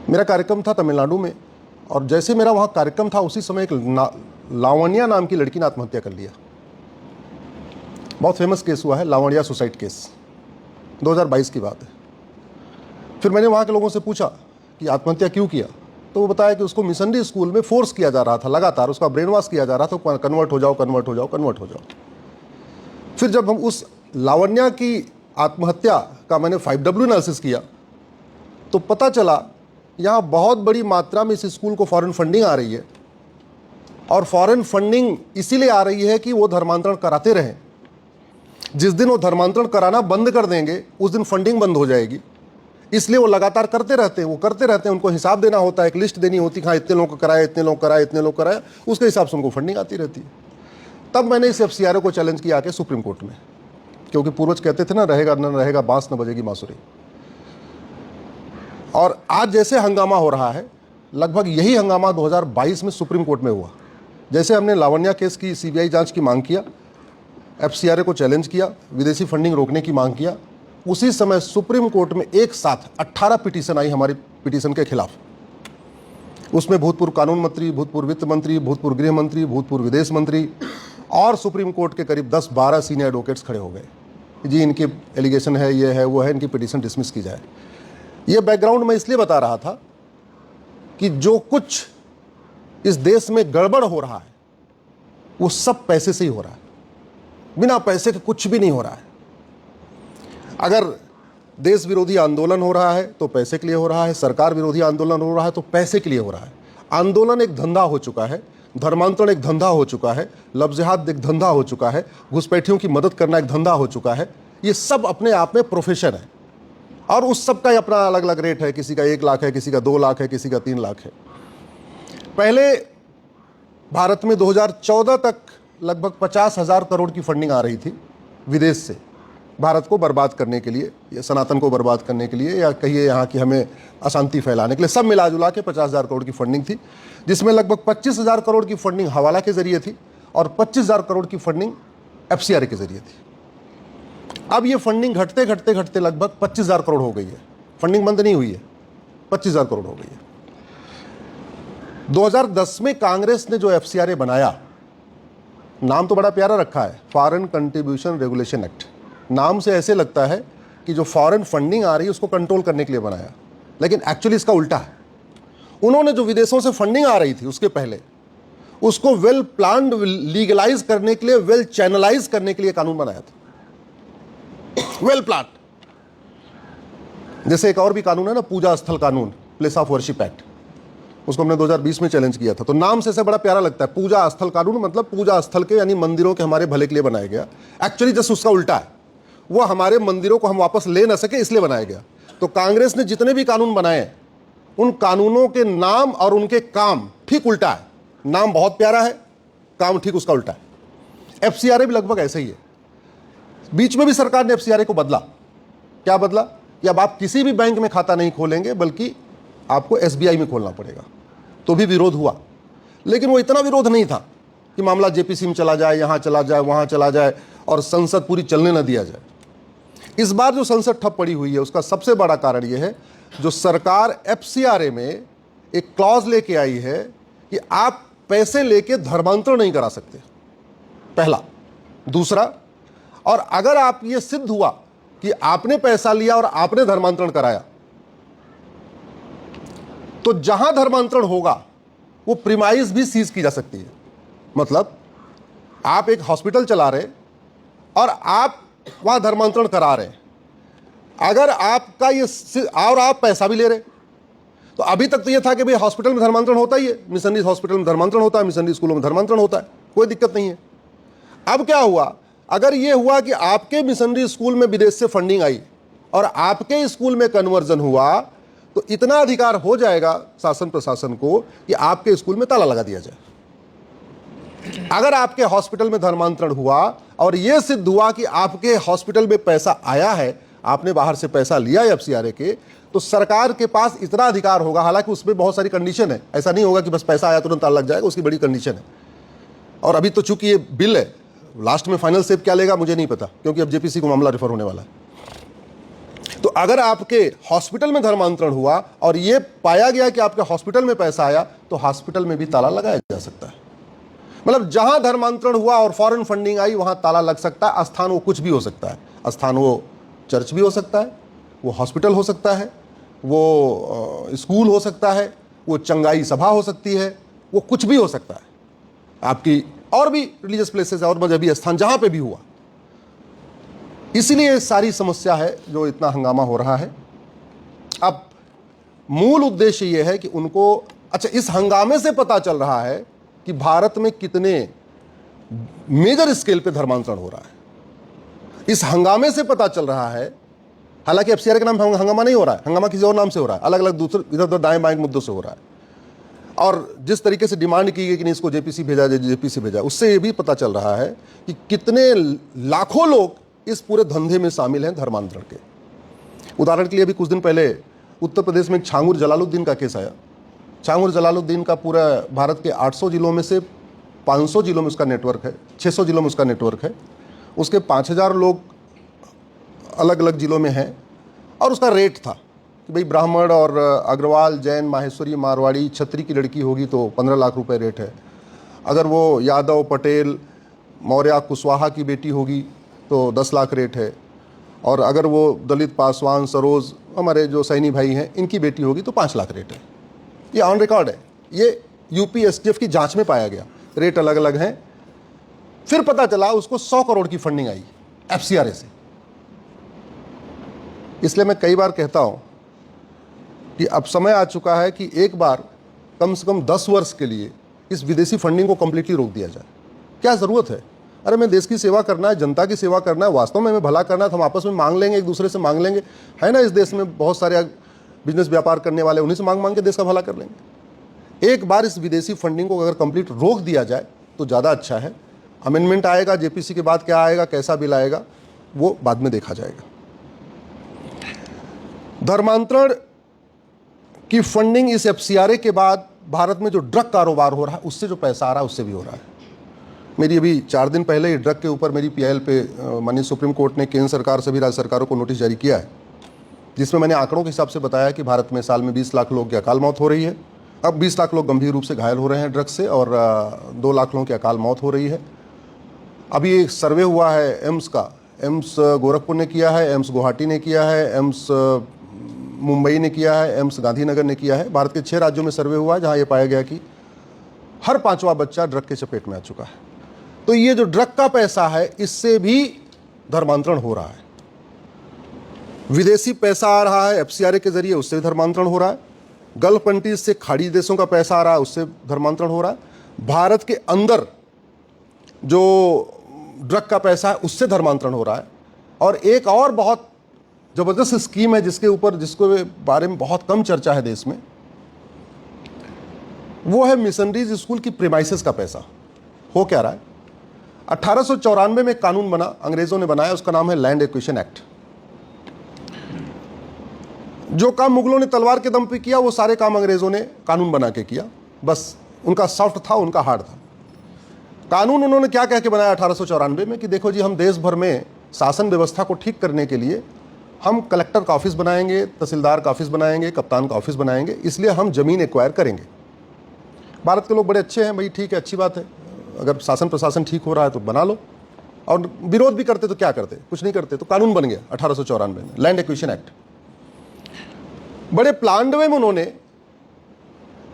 मेरा कार्यक्रम था तमिलनाडु में, और जैसे मेरा वहाँ कार्यक्रम था उसी समय एक लावण्या नाम की लड़की ने आत्महत्या कर लिया। बहुत फेमस केस हुआ है, लावण्या सुसाइड केस, 2022 की बात है। फिर मैंने वहाँ के लोगों से पूछा कि आत्महत्या क्यों किया, तो वो बताया कि उसको मिशनरी स्कूल में फोर्स किया जा रहा था, लगातार उसका ब्रेन वॉश किया जा रहा था, कन्वर्ट हो जाओ, कन्वर्ट हो जाओ, कन्वर्ट हो जाओ। फिर जब हम उस लावण्या की आत्महत्या का मैंने 5W एनालिसिस किया तो पता चला यहाँ बहुत बड़ी मात्रा में इस स्कूल को फॉरेन फंडिंग आ रही है, और फॉरेन फंडिंग इसीलिए आ रही है कि वो धर्मांतरण कराते रहें। जिस दिन वो धर्मांतरण कराना बंद कर देंगे उस दिन फंडिंग बंद हो जाएगी, इसलिए वो लगातार करते रहते हैं, वो करते रहते हैं। उनको हिसाब देना होता है, एक लिस्ट देनी होती है, हाँ इतने लोगों को कराया, इतने लोग कराए, इतने लोग कराया, उसके हिसाब से उनको फंडिंग आती रहती है। तब मैंने इस FCRA को चैलेंज किया आके सुप्रीम कोर्ट में, क्योंकि पूर्वज कहते थे ना, रहेगा न रहेगा बांस न बजेगी बांसुरी। और आज जैसे हंगामा हो रहा है, लगभग यही हंगामा 2022 में सुप्रीम कोर्ट में हुआ। जैसे हमने लावण्या केस की CBI जांच की मांग किया, FCRA को चैलेंज किया, विदेशी फंडिंग रोकने की मांग किया, उसी समय सुप्रीम कोर्ट में एक साथ 18 पिटीशन आई हमारी पिटीशन के खिलाफ। उसमें भूतपूर्व कानून मंत्री, भूतपूर्व वित्त मंत्री, भूतपूर्व गृह मंत्री, भूतपूर्व विदेश मंत्री और सुप्रीम कोर्ट के करीब 10-12 सीनियर एडवोकेट्स खड़े हो गए, जी इनके एलिगेशन है, ये है, वो है, इनकी पिटीशन डिसमिस की जाए। ये बैकग्राउंड मैं इसलिए बता रहा था कि जो कुछ इस देश में गड़बड़ हो रहा है वो सब पैसे से ही हो रहा है, बिना पैसे के कुछ भी नहीं हो रहा है। अगर देश विरोधी आंदोलन हो रहा है तो पैसे के लिए हो रहा है, सरकार विरोधी आंदोलन हो रहा है तो पैसे के लिए हो रहा है। आंदोलन एक धंधा हो चुका है, धर्मांतरण एक धंधा हो चुका है, लफ्ज़-ए-जिहाद एक धंधा हो चुका है, घुसपैठियों की मदद करना एक धंधा हो चुका है। ये सब अपने आप में प्रोफेशन है, और उस सब का ही अपना अलग अलग रेट है। किसी का 1 लाख है, किसी का 2 लाख है, किसी का 3 लाख है। पहले भारत में 2014 तक लगभग 50,000 करोड़ की फंडिंग आ रही थी विदेश से, भारत को बर्बाद करने के लिए, या सनातन को बर्बाद करने के लिए, या कहिए यहाँ की हमें अशांति फैलाने के लिए। सब मिला जुला के 50,000 करोड़ की फंडिंग थी, जिसमें लगभग 25,000 करोड़ की फंडिंग हवाला के जरिए थी और 25,000 करोड़ की फंडिंग FCRA के जरिए थी। अब ये फंडिंग घटते घटते घटते लगभग 25,000 करोड़ हो गई है। फंडिंग बंद नहीं हुई है, 25,000 करोड़ हो गई है। 2010 में कांग्रेस ने जो FCRA बनाया, नाम तो बड़ा प्यारा रखा है, फॉरेन कंट्रीब्यूशन रेगुलेशन एक्ट। नाम से ऐसे लगता है कि जो फॉरेन फंडिंग आ रही है उसको कंट्रोल करने के लिए बनाया, लेकिन एक्चुअली इसका उल्टा है। उन्होंने जो विदेशों से फंडिंग आ रही थी उसके पहले उसको वेल प्लान्ड लीगलाइज करने के लिए, वेल चैनलाइज करने के लिए कानून बनाया था, वेल प्लान्ड। जैसे एक और भी कानून है ना, पूजा स्थल कानून, प्लेस ऑफ वर्शिप एक्ट, उसको हमने 2020 में चैलेंज किया था। तो नाम से ऐसे बड़ा प्यारा लगता है, पूजा स्थल कानून, मतलब पूजा स्थल के यानी मंदिरों के हमारे भले के लिए बनाया गया। एक्चुअली जस्ट उसका उल्टा है, वो हमारे मंदिरों को हम वापस ले ना सके इसलिए बनाया गया। तो कांग्रेस ने जितने भी कानून बनाए, उन कानूनों के नाम और उनके काम ठीक उल्टा है। नाम बहुत प्यारा है, काम ठीक उसका उल्टा है। FCRA भी लगभग ऐसे ही है। बीच में भी सरकार ने FCRA को बदला। क्या बदला? कि अब आप किसी भी बैंक में खाता नहीं खोलेंगे, बल्कि आपको SBI में खोलना पड़ेगा। तो भी विरोध हुआ, लेकिन वो इतना विरोध नहीं था कि मामला JPC में चला जाए, यहाँ चला जाए, वहाँ चला जाए और संसद पूरी चलने न दिया जाए। इस बार जो संसद ठप पड़ी हुई है उसका सबसे बड़ा कारण यह है, जो सरकार FCRA में एक क्लॉज लेके आई है कि आप पैसे लेके धर्मांतरण नहीं करा सकते, पहला। दूसरा, और अगर आप ये सिद्ध हुआ कि आपने पैसा लिया और आपने धर्मांतरण कराया, तो जहां धर्मांतरण होगा वो प्रीमाइस भी सीज की जा सकती है। मतलब आप एक हॉस्पिटल चला रहे और आप वहां धर्मांतरण करा रहे, अगर आपका ये और आप पैसा भी ले रहे, तो अभी तक तो ये था कि भाई हॉस्पिटल में धर्मांतरण होता ही है, मिशनरी हॉस्पिटल में धर्मांतरण होता है, मिशनरी स्कूलों में धर्मांतरण होता है, कोई दिक्कत नहीं है। अब क्या हुआ, अगर ये हुआ कि आपके मिशनरी स्कूल में विदेश से फंडिंग आई और आपके स्कूल में कन्वर्जन हुआ, तो इतना अधिकार हो जाएगा शासन प्रशासन को कि आपके स्कूल में ताला लगा दिया जाए। अगर आपके हॉस्पिटल में धर्मांतरण हुआ और यह सिद्ध हुआ कि आपके हॉस्पिटल में पैसा आया है, आपने बाहर से पैसा लिया है FCRA के, तो सरकार के पास इतना अधिकार होगा। हालांकि उसमें बहुत सारी कंडीशन है, ऐसा नहीं होगा कि बस पैसा आया तुरंत ताला लग जाएगा, उसकी बड़ी कंडीशन है। और अभी तो चूंकि ये बिल है, लास्ट में फाइनल शेप क्या लेगा मुझे नहीं पता, क्योंकि अब JPC को मामला रेफर होने वाला है। तो अगर आपके हॉस्पिटल में धर्मांतरण हुआ और यह पाया गया कि आपके हॉस्पिटल में पैसा आया, तो हॉस्पिटल में भी ताला लगाया जा सकता है। मतलब जहां धर्मांतरण हुआ और फॉरेन फंडिंग आई, वहां ताला लग सकता है। स्थान वो कुछ भी हो सकता है। स्थान वो चर्च भी हो सकता है, वो हॉस्पिटल हो सकता है, वो स्कूल हो सकता है, वो चंगाई सभा हो सकती है, वो कुछ भी हो सकता है। आपकी और भी रिलीजियस प्लेसेस और मजहबी स्थान जहां पे भी हुआ। इसीलिए सारी समस्या है जो इतना हंगामा हो रहा है। अब मूल उद्देश्य यह है कि उनको, अच्छा, इस हंगामे से पता चल रहा है कि भारत में कितने मेजर स्केल पे धर्मांतरण हो रहा है। इस हंगामे से पता चल रहा है, हालांकि एफसीआर के नाम हंगामा नहीं हो रहा है, हंगामा किसी और नाम से हो रहा है, अलग अलग दूसरे इधर उधर दाएं बाएं मुद्दों से हो रहा है। और जिस तरीके से डिमांड की गई कि नहीं इसको जेपीसी भेजा जाए, जेपीसी भेजा, उससे ये भी पता चल रहा है कि कितने लाखों लोग इस पूरे धंधे में शामिल हैं धर्मांतरण के। उदाहरण के लिए अभी कुछ दिन पहले उत्तर प्रदेश में एक छांगुर जलालुद्दीन का केस आया। छांगुर जलालुद्दीन का पूरा भारत के 800 जिलों में से 500 जिलों में उसका नेटवर्क है, 600 जिलों में उसका नेटवर्क है। उसके 5000 लोग अलग अलग जिलों में हैं। और उसका रेट था कि भाई ब्राह्मण और अग्रवाल, जैन, माहेश्वरी, मारवाड़ी, छत्री की लड़की होगी तो 15 लाख रुपए रेट है। अगर वो यादव, पटेल, मौर्य, कुशवाहा की बेटी होगी तो 10 लाख रेट है। और अगर वो दलित, पासवान, सरोज, हमारे जो सैनी भाई हैं, इनकी बेटी होगी तो 5 लाख रेट है। ये ऑन रिकॉर्ड है, ये यूपी एसटीएफ की जांच में पाया गया। रेट अलग अलग हैं। फिर पता चला उसको 100 करोड़ की फंडिंग आई एफसीआरए से। इसलिए मैं कई बार कहता हूं कि अब समय आ चुका है कि एक बार कम से कम 10 वर्ष के लिए इस विदेशी फंडिंग को कंप्लीटली रोक दिया जाए। क्या ज़रूरत है? अरे मैं देश की सेवा करना है, जनता की सेवा करना है, वास्तव में हमें भला करना है तो हम आपस में मांग लेंगे, एक दूसरे से मांग लेंगे। है ना, इस देश में बहुत सारे बिजनेस व्यापार करने वाले, उन्हीं से मांग मांग के देश का भला कर लेंगे। एक बार इस विदेशी फंडिंग को अगर कंप्लीट रोक दिया जाए तो ज़्यादा अच्छा है। अमेंडमेंट आएगा, जेपीसी के बाद क्या आएगा, कैसा बिल आएगा, वो बाद में देखा जाएगा। धर्मांतरण की फंडिंग इस एफसीआरए के बाद भारत में जो ड्रग कारोबार हो रहा है, उससे जो पैसा आ रहा है, उससे भी हो रहा है। मेरी अभी 4 दिन पहले ही ड्रग के ऊपर मेरी पीआईएल पे माननीय सुप्रीम कोर्ट ने केंद्र सरकार सभी राज्य सरकारों को नोटिस जारी किया है, जिसमें मैंने आंकड़ों के हिसाब से बताया कि भारत में साल में 20 लाख लोगों की अकाल मौत हो रही है। अब 20 लाख लोग गंभीर रूप से घायल हो रहे हैं ड्रग से और 2 लाख लोगों की अकाल मौत हो रही है। अभी एक सर्वे हुआ है एम्स का, एम्स गोरखपुर ने किया है, एम्स गुवाहाटी ने किया है, एम्स मुंबई ने किया है, एम्स गांधीनगर ने किया है। भारत के 6 राज्यों में सर्वे हुआ है जहां ये पाया गया कि हर 5वां बच्चा ड्रग के चपेट में आ चुका है। तो ये जो ड्रग का पैसा है, इससे भी धर्मांतरण हो रहा है। विदेशी पैसा आ रहा है एफसीआरए के जरिए, उससे भी धर्मांतरण हो रहा है। गल्फ कंट्रीज से खाड़ी देशों का पैसा आ रहा है, उससे धर्मांतरण हो रहा है। भारत के अंदर जो ड्रग का पैसा है, उससे धर्मांतरण हो रहा है। और एक और बहुत जबरदस्त स्कीम है जिसके बारे में बहुत कम चर्चा है देश में, वो है मिशनरीज स्कूल की प्रीमाइसेस का पैसा। हो क्या रहा है? 1894 में कानून बना, अंग्रेजों ने बनाया, उसका नाम है लैंड एक्विजिशन एक्ट। जो काम मुगलों ने तलवार के दम पे किया, वो सारे काम अंग्रेजों ने कानून बना के किया। बस उनका सॉफ्ट था, उनका हार्ड था। कानून उन्होंने क्या कह के बनाया 1894 में कि देखो जी, हम देश भर में शासन व्यवस्था को ठीक करने के लिए हम कलेक्टर का ऑफिस बनाएंगे, तहसीलदार का ऑफिस बनाएंगे, कप्तान का ऑफिस बनाएंगे, इसलिए हम जमीन एक्वायर करेंगे। भारत के लोग बड़े अच्छे हैं, भाई ठीक है, अच्छी बात है, अगर शासन प्रशासन ठीक हो रहा है तो बना लो। और विरोध भी करते तो क्या करते? कुछ नहीं करते। तो कानून बन गया 1894 में, लैंड एक्विजिशन एक्ट। बड़े प्लान्ड वे में उन्होंने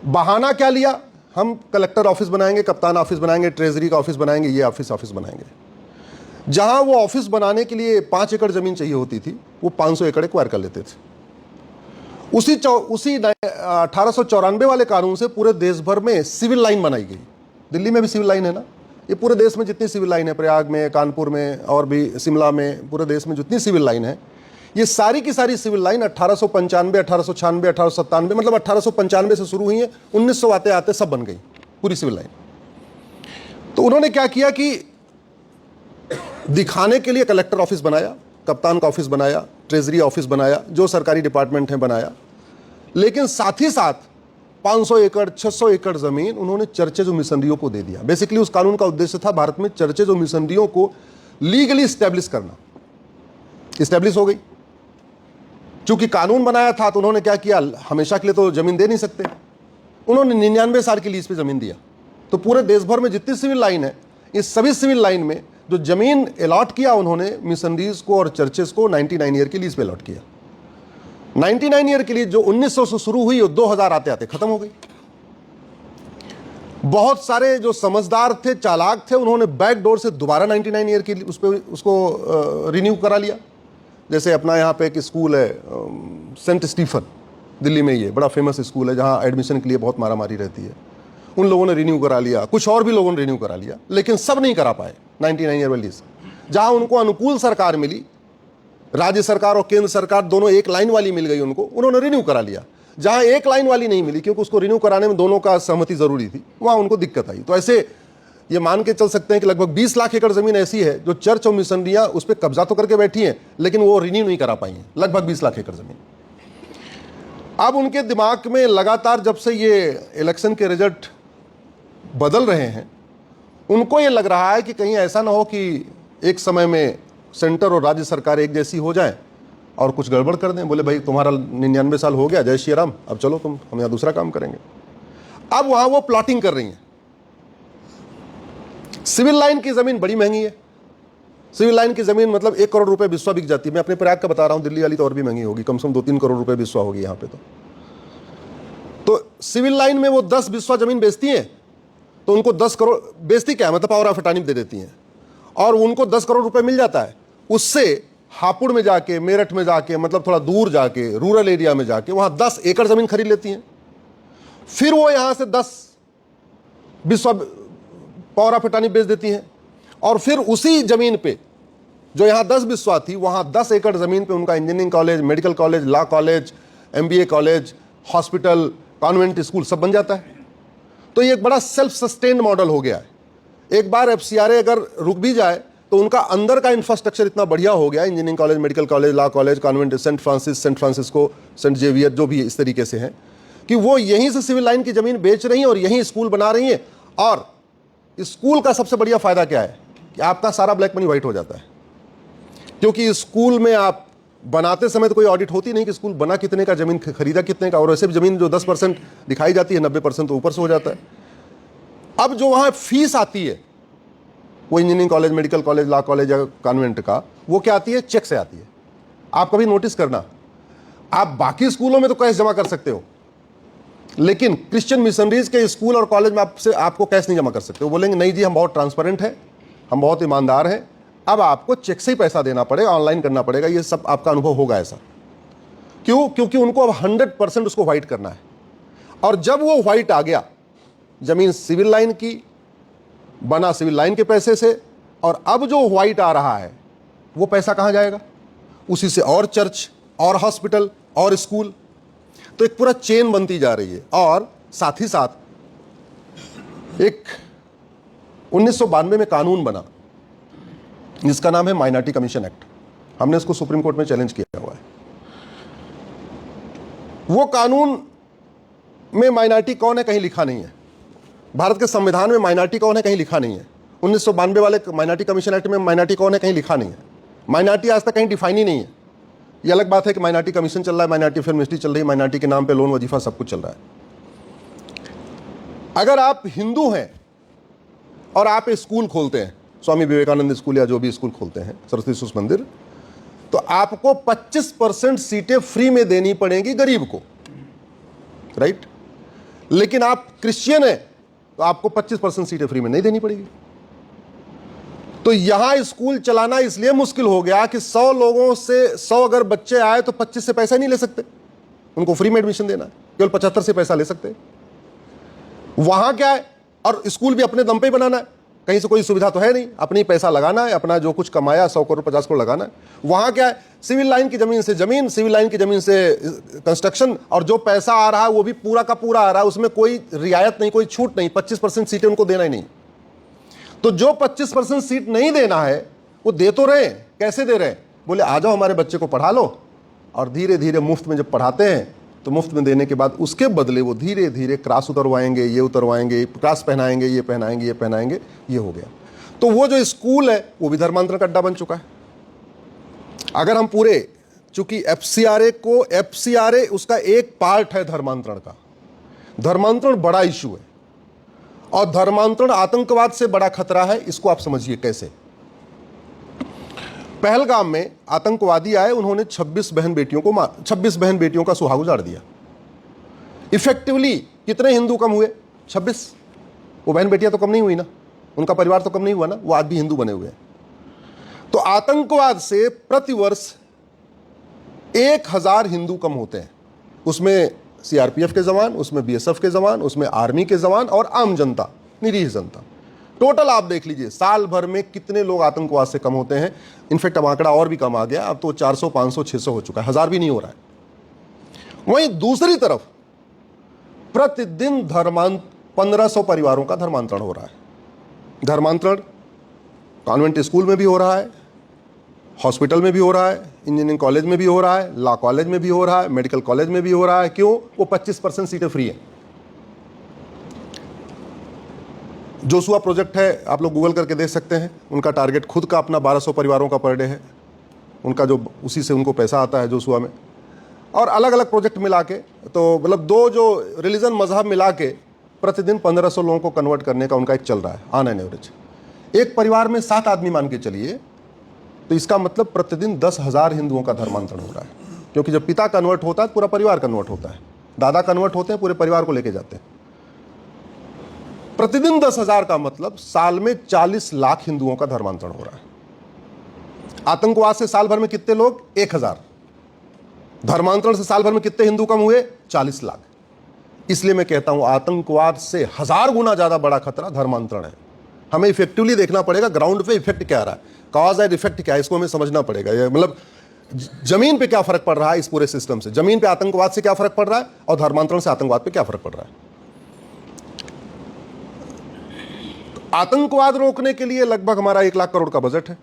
बहाना क्या लिया, हम कलेक्टर ऑफिस बनाएंगे, कप्तान ऑफिस बनाएंगे, ट्रेजरी का ऑफिस बनाएंगे, ये ऑफिस बनाएंगे। जहां वो ऑफिस बनाने के लिए 5 एकड़ जमीन चाहिए होती थी, वो 500 एकड़ एक्वायर कर लेते थे। उसी 1894 वाले कानून से पूरे देश भर में सिविल लाइन बनाई गई। दिल्ली में भी सिविल लाइन है ना, ये पूरे देश में जितनी सिविल लाइन है, प्रयाग में, कानपुर में और भी शिमला में, पूरे देश में जितनी सिविल लाइन है, ये सारी की सारी सिविल लाइन 1895, 1896, 1897, मतलब 1895 से शुरू हुई है, 1900 आते आते सब बन गई पूरी सिविल लाइन। तो उन्होंने क्या किया कि दिखाने के लिए कलेक्टर ऑफिस बनाया, कप्तान का ऑफिस बनाया, ट्रेजरी ऑफिस बनाया, जो सरकारी डिपार्टमेंट है बनाया, लेकिन साथ ही साथ 500 एकड़ 600 एकड़ जमीन उन्होंने चर्चेज और मिशनरियों को दे दिया। बेसिकली उस कानून का उद्देश्य था भारत में चर्चेज और मिशनरियों को लीगली स्टैब्लिश करना। स्टैब्लिश हो गई। चूंकि कानून बनाया था तो उन्होंने क्या किया, हमेशा के लिए तो जमीन दे नहीं सकते, उन्होंने 99 साल की लीज पे जमीन दिया। तो पूरे देश भर में जितनी सिविल लाइन है, इस सभी सिविल लाइन में जो जमीन अलॉट किया उन्होंने मिशनरीज को और चर्चेस को 99 ईयर की लीज पे अलॉट किया। 99 ईयर के लिए जो 1900 से शुरू हुई वो 2000 आते आते खत्म हो गई। बहुत सारे जो समझदार थे, चालाक थे, उन्होंने बैक डोर से दोबारा 99 ईयर की उसको रिन्यू करा लिया। जैसे अपना यहाँ पे एक स्कूल है सेंट स्टीफन, दिल्ली में, ये बड़ा फेमस स्कूल है जहाँ एडमिशन के लिए बहुत मारामारी रहती है। उन लोगों ने रिन्यू करा लिया, कुछ और भी लोगों ने रिन्यू करा लिया, लेकिन सब नहीं करा पाए 99 ईयर वाली। जहाँ उनको अनुकूल सरकार मिली, राज्य सरकार और केंद्र सरकार दोनों एक लाइन वाली मिल गई उनको, उन्होंने रिन्यू करा लिया। जहाँ एक लाइन वाली नहीं मिली, क्योंकि उसको रिन्यू कराने में दोनों का सहमति जरूरी थी, वहाँ उनको दिक्कत आई। तो ऐसे ये मान के चल सकते हैं कि लगभग 20 लाख एकड़ जमीन ऐसी है जो चर्च और मिशनरियाँ उस पर कब्जा तो करके बैठी हैं, लेकिन वो रिन्यू नहीं करा पाई हैं, लगभग 20 लाख एकड़ जमीन। अब उनके दिमाग में लगातार जब से ये इलेक्शन के रिजल्ट बदल रहे हैं, उनको ये लग रहा है कि कहीं ऐसा ना हो कि एक समय में सेंटर और राज्य सरकार एक जैसी हो जाए और कुछ गड़बड़ कर दें। बोले भाई तुम्हारा 99 साल हो गया, जय श्री राम, अब चलो हम यहाँ दूसरा काम करेंगे। अब वहाँ वो प्लॉटिंग कर रही हैं। सिविल लाइन की जमीन बड़ी महंगी है। सिविल लाइन की जमीन मतलब 1 करोड़ रुपए बिस्वा बिक जाती है। मैं अपने प्रयाग का बता रहा हूँ, दिल्ली वाली तो और भी महंगी होगी, कम से कम 2-3 करोड़ रुपए बिस्वा होगी यहाँ पे। तो सिविल लाइन में वो 10 बिस्वा जमीन बेचती हैं, तो उनको 10 करोड़ बेचती क्या है, मतलब पावर ऑफ अटॉर्नी दे देती हैं, और उनको 10 करोड़ रुपए मिल जाता है। उससे हापुड़ में जाके, मेरठ में जाके, मतलब थोड़ा दूर जाके, रूरल एरिया में जाके वहाँ 10 एकड़ जमीन खरीद लेती हैं। फिर वो यहाँ से 10 बिस्वा पावर ऑफ अटॉर्नी बेच देती हैं, और फिर उसी जमीन पे जो यहाँ 10 बिस्वा थी, वहाँ 10 एकड़ जमीन पे उनका engineering college, medical college, law college, MBA college, hospital, convent school सब बन जाता है। तो ये एक बड़ा सेल्फ सस्टेन्ड मॉडल हो गया है। एक बार FCRA अगर रुक भी जाए तो उनका अंदर का इंफ्रास्ट्रक्चर इतना बढ़िया हो गया, engineering college, medical college, law college, convent, saint Francisco, saint Xavier, जो भी इस तरीके से हैं, कि वो यहीं से सिविल लाइन की जमीन बेच रही हैं और यहीं स्कूल बना रही हैं। और स्कूल का सबसे बढ़िया फायदा क्या है कि आपका सारा ब्लैक मनी व्हाइट हो जाता है, क्योंकि स्कूल में आप बनाते समय तो कोई ऑडिट होती नहीं कि स्कूल बना कितने का, जमीन खरीदा कितने का, और वैसे भी जमीन जो 10% दिखाई जाती है 90% तो ऊपर से हो जाता है। अब जो वहाँ फीस आती है वो engineering college, medical college, law college या कॉन्वेंट का, वो क्या आती है, चेक से आती है। आप कभी नोटिस करना, आप बाकी स्कूलों में तो कैश जमा कर सकते हो, लेकिन क्रिश्चियन मिशनरीज के स्कूल और कॉलेज में आपको कैश नहीं जमा कर सकते। वो बोलेंगे नहीं जी, हम बहुत ट्रांसपेरेंट हैं, हम बहुत ईमानदार हैं, अब आपको चेक से ही पैसा देना पड़ेगा, ऑनलाइन करना पड़ेगा। ये सब आपका अनुभव होगा ऐसा। क्यों? क्योंकि उनको अब 100% उसको व्हाइट करना है। और जब वो व्हाइट आ गया, जमीन सिविल लाइन की, बना सिविल लाइन के पैसे से, और अब जो व्हाइट आ रहा है वो पैसा कहां जाएगा? उसी से और चर्च और हॉस्पिटल और स्कूल। तो एक पूरा चेन बनती जा रही है। और साथ ही साथ एक 1992 में कानून बना जिसका नाम है माइनॉरिटी कमीशन एक्ट। हमने इसको सुप्रीम कोर्ट में चैलेंज किया हुआ है। वो कानून में माइनॉरिटी कौन है कहीं लिखा नहीं है। भारत के संविधान में माइनॉरिटी कौन है कहीं लिखा नहीं है। 1992 वाले माइनॉरिटी कमीशन एक्ट में माइनॉरिटी कौन है कहीं लिखा नहीं है। माइनॉरिटी आज तक कहीं डिफाइन ही नहीं है। ये अलग बात है कि माइनॉरिटी कमीशन चल रहा है, माइनॉरिटी फिल्म मिनिस्ट्री चल रही है, माइनॉरिटी के नाम पे लोन वजीफा सब कुछ चल रहा है। अगर आप हिंदू हैं और आप स्कूल खोलते हैं, स्वामी विवेकानंद स्कूल या जो भी स्कूल खोलते हैं, सरस्वती शिशु मंदिर, तो आपको 25% सीटें फ्री में देनी पड़ेंगी गरीब को, राइट। लेकिन आप क्रिश्चियन हैं तो आपको 25% सीटें फ्री में नहीं देनी पड़ेगी। तो यहां स्कूल चलाना इसलिए मुश्किल हो गया कि 100 लोगों से 100 अगर बच्चे आए तो 25 से पैसा नहीं ले सकते, उनको फ्री में एडमिशन देना है, केवल 75 से पैसा ले सकते। वहां क्या है, और स्कूल भी अपने दम पे ही बनाना है, कहीं से कोई सुविधा तो है नहीं, अपनी पैसा लगाना है, अपना जो कुछ कमाया 100 करोड़ 50 करोड़ लगाना है। वहां क्या है, सिविल लाइन की जमीन से जमीन, सिविल लाइन की जमीन से कंस्ट्रक्शन, और जो पैसा आ रहा है वो भी पूरा का पूरा आ रहा है, उसमें कोई रियायत नहीं, कोई छूट नहीं। 25% सीटें उनको देना ही नहीं। तो जो 25% सीट नहीं देना है वो दे तो रहे, कैसे दे रहे? बोले आ जाओ हमारे बच्चे को पढ़ा लो, और धीरे धीरे मुफ्त में जब पढ़ाते हैं तो मुफ्त में देने के बाद उसके बदले वो धीरे धीरे क्रास उतरवाएंगे, ये उतरवाएंगे, क्रास पहनाएंगे, ये पहनाएंगे, ये पहनाएंगे, ये हो गया। तो वो जो स्कूल है वो भी धर्मांतरण का अड्डा बन चुका है। अगर हम पूरे चूंकि एफसीआरए उसका एक पार्ट है धर्मांतरण का। धर्मांतरण बड़ा इशू है और धर्मांतरण आतंकवाद से बड़ा खतरा है। इसको आप समझिए कैसे। पहलगाम में आतंकवादी आए, उन्होंने 26 बहन बेटियों का सुहाग उजाड़ दिया। इफेक्टिवली कितने हिंदू कम हुए? 26। वो बहन बेटियां तो कम नहीं हुई ना, उनका परिवार तो कम नहीं हुआ ना, वो आज भी हिंदू बने हुए हैं। तो आतंकवाद से प्रतिवर्ष 1000 हिंदू कम होते हैं। उसमें सीआरपीएफ के जवान, उसमें बीएसएफ के जवान, उसमें आर्मी के जवान और आम जनता, निरीह जनता। टोटल आप देख लीजिए साल भर में कितने लोग आतंकवाद से कम होते हैं। इनफैक्ट अब आंकड़ा और भी कम आ गया, अब तो 400, 500, 600 हो चुका है, 1000 भी नहीं हो रहा है। वहीं दूसरी तरफ प्रतिदिन 1500 परिवारों का धर्मांतरण हो रहा है। धर्मांतरण कॉन्वेंट स्कूल में भी हो रहा है, हॉस्पिटल में भी हो रहा है, इंजीनियरिंग कॉलेज में भी हो रहा है, लॉ कॉलेज में भी हो रहा है, मेडिकल कॉलेज में भी हो रहा है। क्यों? वो 25% सीटें फ्री हैं। जोशुआ प्रोजेक्ट है, आप लोग गूगल करके देख सकते हैं। उनका टारगेट खुद का अपना 1200 परिवारों का पर डे है उनका, जो उसी से उनको पैसा आता है जोशुआ में। और अलग अलग प्रोजेक्ट मिला के, तो मतलब 2 जो रिलीजन मजहब मिला के प्रतिदिन 1500 लोगों को कन्वर्ट करने का उनका एक चल रहा है ऑन एन एवरेज। एक परिवार में 7 आदमी मान के चलिए, तो इसका मतलब प्रतिदिन 10,000 हिंदुओं का धर्मांतरण हो रहा है। क्योंकि जब पिता कन्वर्ट होता है पूरा परिवार कन्वर्ट होता है, दादा कन्वर्ट होते हैं पूरे परिवार को लेके जाते हैं। प्रतिदिन 10,000 का मतलब साल में 40 लाख हिंदुओं का धर्मांतरण हो रहा है। आतंकवाद से साल भर में कितने लोग? 1000। धर्मांतरण से साल भर में कितने हिंदू कम हुए? 40 लाख। इसलिए मैं कहता हूं आतंकवाद से 1000 गुना ज्यादा बड़ा खतरा धर्मांतरण है। हमें इफेक्टिवली देखना पड़ेगा ग्राउंड पे इफेक्ट क्या आ रहा है, कॉज एंड इफेक्ट क्या है, इसको हमें समझना पड़ेगा। ये मतलब जमीन पे क्या फर्क पड़ रहा है इस पूरे सिस्टम से, जमीन पे आतंकवाद से क्या फर्क पड़ रहा है और धर्मांतरण से आतंकवाद पे क्या फर्क पड़ रहा है। आतंकवाद रोकने के लिए लगभग हमारा 1 लाख करोड़ का बजट है।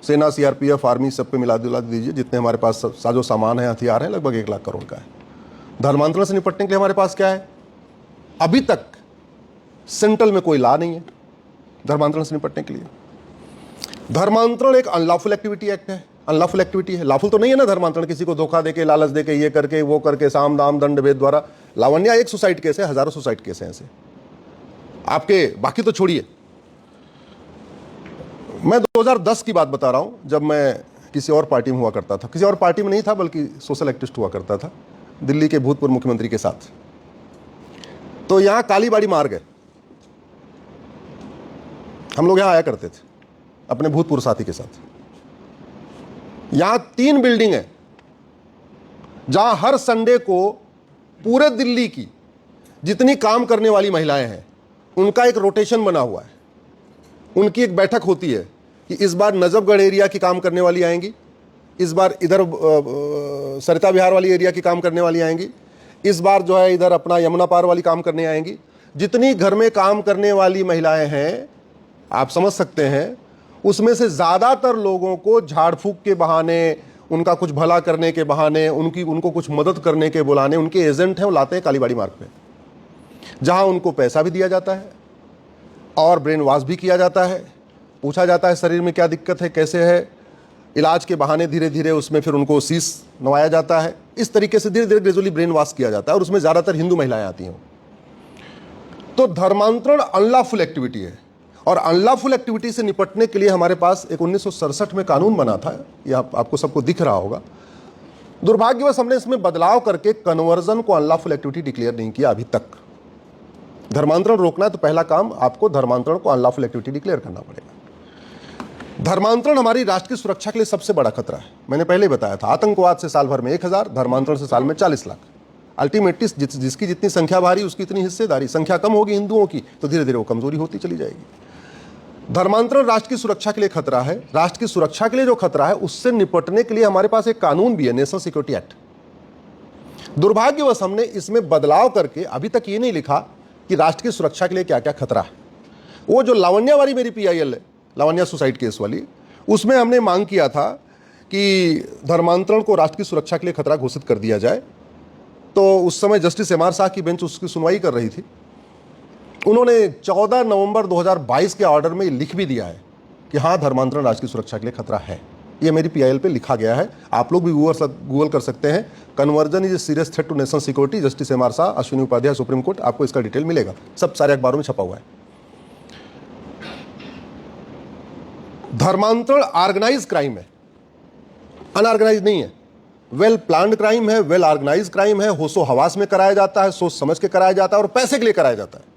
सेना, सीआरपीएफ, आर्मी सब पे मिला दिला दीजिए, जितने हमारे पास साजो सामान है, हथियार है, लगभग 1 लाख करोड़ का है। धर्मांतरण से निपटने के लिए हमारे पास क्या है? अभी तक सेंट्रल में कोई लॉ नहीं है धर्मांतरण से निपटने के लिए। धर्मांतरण एक अनलॉफुल एक्टिविटी एक्ट है, अनलॉफुल एक्टिविटी है। लॉफुल तो नहीं है ना धर्मांतरण, किसी को धोखा देके, लालच देके, ये करके वो करके, साम दाम दंड भेद द्वारा। लावण्या एक सुसाइड केस है, हजारों सुसाइड केस हैं ऐसे आपके, बाकी तो छोड़िए। मैं 2010 की बात बता रहा हूं, जब मैं किसी और पार्टी में हुआ करता था, किसी और पार्टी में नहीं था बल्कि सोशल एक्टिविस्ट हुआ करता था दिल्ली के भूतपूर्व मुख्यमंत्री के साथ। तो यहां कालीबाड़ी मार्ग है, हम लोग यहां आया करते थे अपने भूतपूर्व साथी के साथ। यहां 3 बिल्डिंग है जहां हर संडे को पूरे दिल्ली की जितनी काम करने वाली महिलाएं हैं उनका एक रोटेशन बना हुआ है। उनकी एक बैठक होती है कि इस बार नजफगढ़ एरिया की काम करने वाली आएंगी, इस बार इधर सरिता विहार वाली एरिया की काम करने वाली आएंगी, इस बार जो है इधर अपना यमुना पार वाली काम करने आएंगी। जितनी घर में काम करने वाली महिलाएं हैं आप समझ सकते हैं, उसमें से ज़्यादातर लोगों को झाड़ फूक के बहाने, उनका कुछ भला करने के बहाने, उनको कुछ मदद करने के बुलाने उनके एजेंट हैं, वो लाते हैं कालीबाड़ी मार्ग पे, जहां उनको पैसा भी दिया जाता है और ब्रेन वॉश भी किया जाता है। पूछा जाता है शरीर में क्या दिक्कत है, कैसे है, इलाज के बहाने धीरे धीरे उसमें फिर उनको शीश नवाया जाता है। इस तरीके से धीरे धीरे ग्रेजुअली ब्रेन वॉश किया जाता है और उसमें ज़्यादातर हिंदू महिलाएं आती हैं। तो धर्मांतरण अनलॉफुल एक्टिविटी है और अनलॉफुल एक्टिविटी से निपटने के लिए हमारे पास एक 1967 में कानून बना था, यह आपको सबको दिख रहा होगा। दुर्भाग्यवश हमने इसमें बदलाव करके कन्वर्जन को अनलॉफुल एक्टिविटी डिक्लेयर नहीं किया अभी तक। धर्मांतरण रोकना है तो पहला काम आपको धर्मांतरण को अनलॉफुल एक्टिविटी डिक्लेयर करना पड़ेगा। धर्मांतरण हमारी राष्ट्र की सुरक्षा के लिए सबसे बड़ा खतरा है। मैंने पहले ही बताया था, आतंकवाद से साल भर में 1000, धर्मांतरण से साल में 40 लाख। अल्टीमेटली जिसकी जितनी संख्या भारी उसकी इतनी हिस्सेदारी। संख्या कम होगी हिंदुओं की तो धीरे धीरे वो कमजोरी होती चली जाएगी। धर्मांतरण राष्ट्र की सुरक्षा के लिए खतरा है। राष्ट्र की सुरक्षा के लिए जो खतरा है उससे निपटने के लिए हमारे पास एक कानून भी है, नेशनल सिक्योरिटी एक्ट। दुर्भाग्यवश हमने इसमें बदलाव करके अभी तक ये नहीं लिखा कि राष्ट्र की सुरक्षा के लिए क्या क्या खतरा है। वो जो लावण्या वाली मेरी PIL है, लावण्या सुसाइड केस वाली, उसमें हमने मांग किया था कि धर्मांतरण को राष्ट्र की सुरक्षा के लिए खतरा घोषित कर दिया जाए। तो उस समय जस्टिस MR शाह की बेंच उसकी सुनवाई कर रही थी। उन्होंने 14 नवंबर 2022 के ऑर्डर में लिख भी दिया है कि हाँ, धर्मांतरण राष्ट्र की सुरक्षा के लिए खतरा है। ये मेरी PIL पे लिखा गया है, आप लोग भी गूगल कर सकते हैं। Conversion is a serious threat to national security, justice MR Shah, Ashwini Upadhyay, supreme court. आपको इसका डिटेल मिलेगा, सब सारे अखबारों में छपा हुआ है। धर्मांतरण ऑर्गेनाइज क्राइम है, अनऑर्गेनाइज नहीं है। वेल प्लान्ड क्राइम है, वेल ऑर्गेनाइज क्राइम है, होशो हवास में कराया जाता है, सोच समझ के कराया जाता है और पैसे के लिए कराया जाता है।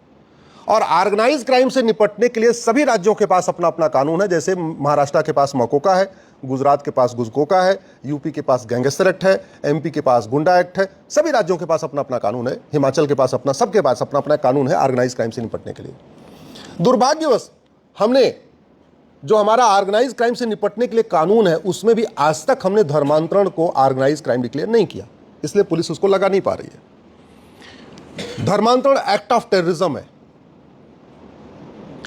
और ऑर्गेनाइज क्राइम से निपटने के लिए सभी राज्यों के पास अपना अपना कानून है। जैसे महाराष्ट्र के पास मकोका है, गुजरात के पास गुजकोका है, यूपी के पास गैंगस्टर एक्ट है, MP के पास गुंडा एक्ट है। सभी राज्यों के पास अपना अपना कानून है, हिमाचल के पास अपना, सबके पास अपना अपना कानून है ऑर्गेनाइज क्राइम से निपटने के लिए। दुर्भाग्यवश हमने जो हमारा ऑर्गेनाइज क्राइम से निपटने के लिए कानून है, उसमें भी आज तक हमने धर्मांतरण को ऑर्गेनाइज क्राइम डिक्लेयर नहीं किया, इसलिए पुलिस उसको लगा नहीं पा रही है। धर्मांतरण एक्ट ऑफ टेररिज्म है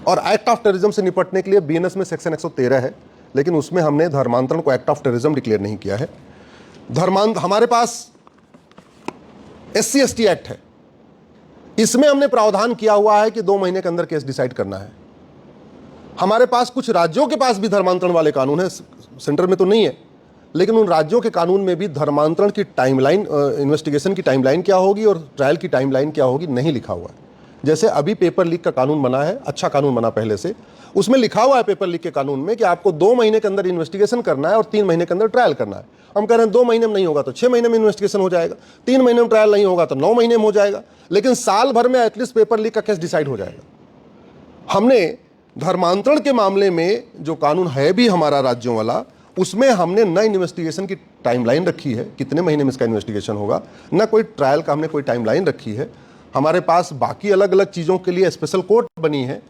और एक्ट ऑफ टेररिज्म से निपटने के लिए BNS में सेक्शन 113 है, लेकिन उसमें हमने धर्मांतरण को एक्ट ऑफ टेररिज्म डिक्लेयर नहीं किया है। हमारे पास SC ST एक्ट है, इसमें हमने प्रावधान किया हुआ है कि 2 महीने के अंदर केस डिसाइड करना है। हमारे पास कुछ राज्यों के पास भी धर्मांतरण वाले कानून है, सेंटर में तो नहीं है, लेकिन उन राज्यों के कानून में भी धर्मांतरण की टाइमलाइन, इन्वेस्टिगेशन की टाइमलाइन क्या होगी और ट्रायल की टाइमलाइन क्या होगी नहीं लिखा हुआ है। जैसे अभी पेपर लीक का कानून बना है, अच्छा कानून बना पहले से, उसमें लिखा हुआ है पेपर लीक के कानून में कि आपको 2 महीने के अंदर इन्वेस्टिगेशन करना है और 3 महीने के अंदर ट्रायल करना है। हम कह रहे हैं 2 महीने में नहीं होगा तो 6 महीने में इन्वेस्टिगेशन हो जाएगा, 3 महीने में ट्रायल नहीं होगा तो 9 महीने में हो जाएगा, लेकिन साल भर में एटलीस्ट पेपर लीक का केस डिसाइड हो जाएगा। हमने धर्मांतरण के मामले में जो कानून है भी हमारा राज्यों वाला, उसमें हमने न इन्वेस्टिगेशन की टाइमलाइन रखी है, कितने महीने में इसका इन्वेस्टिगेशन होगा, न कोई ट्रायल का हमने कोई टाइमलाइन रखी है। हमारे पास बाकी अलग अलग चीज़ों के लिए स्पेशल कोर्ट बनी है,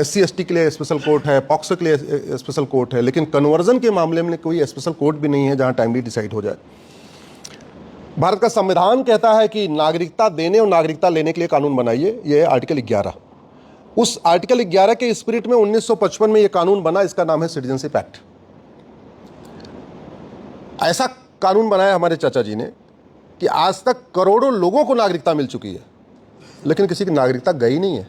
SC ST के लिए स्पेशल कोर्ट है, पॉक्सो के लिए स्पेशल कोर्ट है, लेकिन कन्वर्जन के मामले में कोई स्पेशल कोर्ट भी नहीं है जहां टाइमली डिसाइड हो जाए। भारत का संविधान कहता है कि नागरिकता देने और नागरिकता लेने के लिए कानून बनाइए, यह है आर्टिकल 11। उस आर्टिकल 11 के स्पिरिट में 1955 में यह कानून बना, इसका नाम है सिटीजनशिप एक्ट। ऐसा कानून बनाया हमारे चाचा जी ने कि आज तक करोड़ों लोगों को नागरिकता मिल चुकी है, लेकिन किसी की नागरिकता गई नहीं है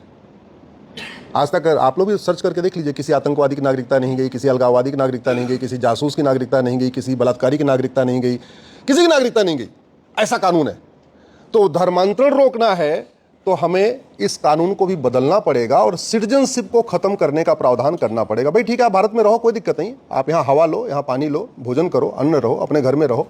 आज तक। आप लोग भी सर्च करके देख लीजिए, किसी आतंकवादी की नागरिकता नहीं गई, किसी अलगाववादी की नागरिकता नहीं गई, किसी जासूस की नागरिकता नहीं गई, किसी बलात्कारी की नागरिकता नहीं गई, किसी की नागरिकता नहीं गई। ऐसा कानून है। तो धर्मांतरण रोकना है तो हमें इस कानून को भी बदलना पड़ेगा और सिटीजनशिप को खत्म करने का प्रावधान करना पड़ेगा। भाई ठीक है, आप भारत में रहो, कोई दिक्कत नहीं, आप यहाँ हवा लो, यहाँ पानी लो, भोजन करो, अन्न रहो, अपने घर में रहो।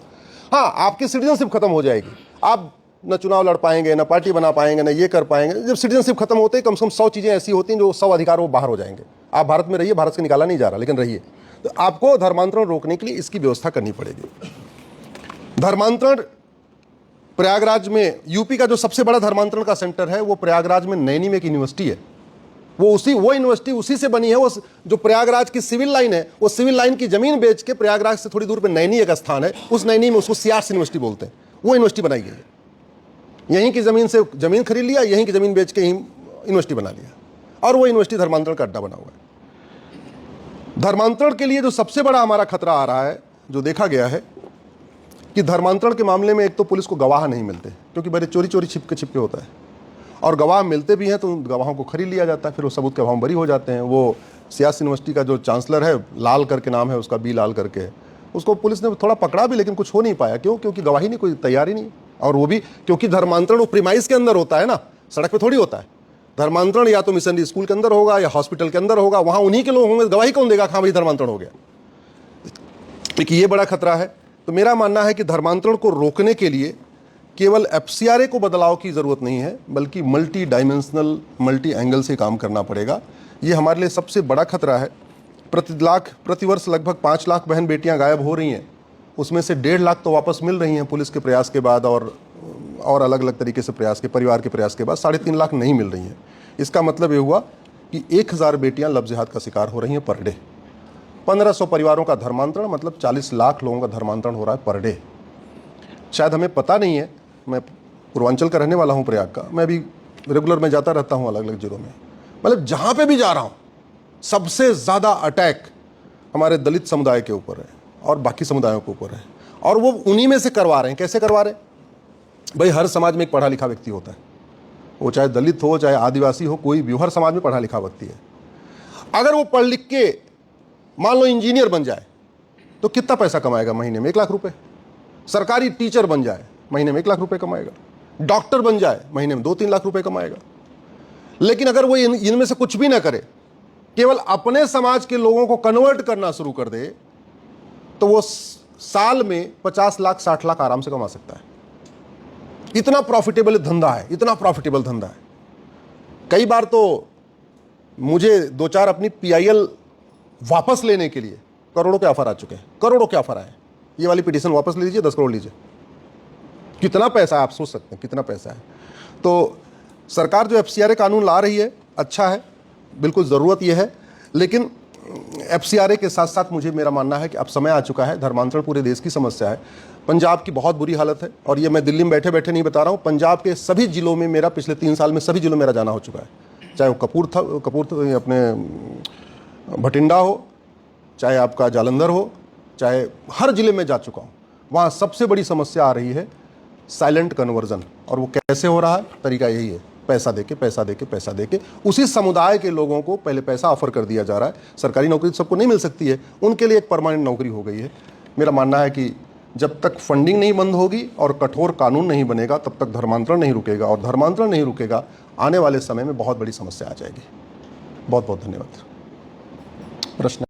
हाँ, आपकी सिटीजनशिप खत्म हो जाएगी, आप न चुनाव लड़ पाएंगे, न पार्टी बना पाएंगे, न ये कर पाएंगे। जब सिटीजनशिप खत्म होते ही कम से कम 100 चीज़ें ऐसी होती हैं जो 100 अधिकार वो बाहर हो जाएंगे। आप भारत में रहिए, भारत से निकाला नहीं जा रहा, लेकिन रहिए। तो आपको धर्मांतरण रोकने के लिए इसकी व्यवस्था करनी पड़ेगी। धर्मांतरण प्रयागराज में, यूपी का जो सबसे बड़ा धर्मांतरण का सेंटर है वो प्रयागराज में नैनी में एक यूनिवर्सिटी है। वो यूनिवर्सिटी उसी से बनी है। वो जो प्रयागराज की सिविल लाइन है, वो सिविल लाइन की जमीन बेच के प्रयागराज से थोड़ी दूर पे नैनी एक स्थान है, उस नैनी में उसको सियार्स यूनिवर्सिटी बोलते हैं, वो यूनिवर्सिटी बनाई गई है। यहीं की जमीन से जमीन खरीद लिया, यहीं की जमीन बेच के यहीं यूनिवर्सिटी बना लिया, और वो यूनिवर्सिटी धर्मांतरण का अड्डा बना हुआ है। धर्मांतरण के लिए जो सबसे बड़ा हमारा खतरा आ रहा है, जो देखा गया है कि धर्मांतरण के मामले में एक तो पुलिस को गवाह नहीं मिलते, क्योंकि बड़े चोरी चोरी छिपके होता है, और गवाह मिलते भी हैं तो गवाहों को खरीद लिया जाता है, फिर वो सबूत के अभाव में बरी हो जाते हैं। वो सियासी यूनिवर्सिटी का जो चांसलर है, लाल करके नाम है उसका, बी लाल करके, उसको पुलिस ने थोड़ा पकड़ा भी, लेकिन कुछ हो नहीं पाया। क्यों? क्योंकि गवाही नहीं, कोई तैयारी नहीं। और वो भी क्योंकि धर्मांतरण वो प्रीमाइस के अंदर होता है ना, सड़क पे थोड़ी होता है। धर्मांतरण या तो मिशनरी स्कूल के अंदर होगा या हॉस्पिटल के अंदर होगा, वहां उन्हीं के लोग होंगे, गवाही कौन देगा? हाँ भाई धर्मांतरण हो गया। एक ये बड़ा खतरा है। तो मेरा मानना है कि धर्मांतरण को रोकने के लिए केवल FCRA को बदलाव की ज़रूरत नहीं है, बल्कि मल्टी डायमेंशनल, मल्टी एंगल से काम करना पड़ेगा। ये हमारे लिए सबसे बड़ा खतरा है। प्रतिवर्ष लगभग 5 लाख बहन बेटियां गायब हो रही हैं, उसमें से 1.5 लाख तो वापस मिल रही हैं पुलिस के प्रयास के बाद, और अलग अलग तरीके से प्रयास के, परिवार के प्रयास के बाद 3.5 लाख नहीं मिल रही हैं। इसका मतलब ये हुआ कि 1000 बेटियां लव जिहाद का शिकार हो रही हैं पर डे। 1500 परिवारों का धर्मांतरण, मतलब 40 लाख लोगों का धर्मांतरण हो रहा है पर डे। शायद हमें पता नहीं है, मैं पूर्वांचल का रहने वाला हूँ, प्रयाग का, मैं भी रेगुलर में जाता रहता हूँ अलग अलग जिलों में, मतलब जहाँ पे भी जा रहा हूँ सबसे ज़्यादा अटैक हमारे दलित समुदाय के ऊपर है और बाकी समुदायों के ऊपर है, और वो उन्हीं में से करवा रहे हैं। कैसे करवा रहे हैं? भाई हर समाज में एक पढ़ा लिखा व्यक्ति होता है, वो चाहे दलित हो, चाहे आदिवासी हो, कोई भी, हर समाज में पढ़ा लिखा व्यक्ति है। अगर वो पढ़ लिख के मान लो इंजीनियर बन जाए, तो कितना पैसा कमाएगा महीने में? 1 लाख रुपए। सरकारी टीचर बन जाए, महीने में 1 लाख रुपए कमाएगा। डॉक्टर बन जाए, महीने में 2-3 लाख रुपए कमाएगा। लेकिन अगर वो इनमें से कुछ भी ना करे, केवल अपने समाज के लोगों को कन्वर्ट करना शुरू कर दे, तो वो साल में 50 लाख 60 लाख आराम से कमा सकता है। इतना प्रॉफिटेबल धंधा है, इतना प्रॉफिटेबल धंधा है। कई बार तो मुझे 2-4 अपनी PIL वापस लेने के लिए करोड़ों के ऑफर आ चुके हैं, करोड़ों के ऑफर आए। ये वाली पिटीशन वापस ले लीजिए, 10 करोड़ लीजिए। कितना पैसा है, आप सोच सकते हैं कितना पैसा है। तो सरकार जो FCRA कानून ला रही है, अच्छा है, बिल्कुल ज़रूरत ये है। लेकिन FCRA के साथ साथ मुझे मेरा मानना है कि अब समय आ चुका है, धर्मांतरण पूरे देश की समस्या है। पंजाब की बहुत बुरी हालत है, और ये मैं दिल्ली में बैठे बैठे नहीं बता रहा हूँ। पंजाब के सभी जिलों में मेरा पिछले 3 साल में सभी जिलों में मेरा जाना हो चुका है, चाहे वो कपूर अपने भटिंडा हो, चाहे आपका जालंधर हो, चाहे हर जिले में जा चुका हूँ। वहाँ सबसे बड़ी समस्या आ रही है साइलेंट कन्वर्जन। और वो कैसे हो रहा है? तरीका यही है, पैसा देके पैसा देके पैसा देके उसी समुदाय के लोगों को पहले पैसा ऑफर कर दिया जा रहा है। सरकारी नौकरी सबको नहीं मिल सकती है, उनके लिए एक परमानेंट नौकरी हो गई है। मेरा मानना है कि जब तक फंडिंग नहीं बंद होगी और कठोर कानून नहीं बनेगा, तब तक धर्मांतरण नहीं रुकेगा, और धर्मांतरण नहीं रुकेगा, आने वाले समय में बहुत बड़ी समस्या आ जाएगी। बहुत बहुत धन्यवाद। प्रश्न?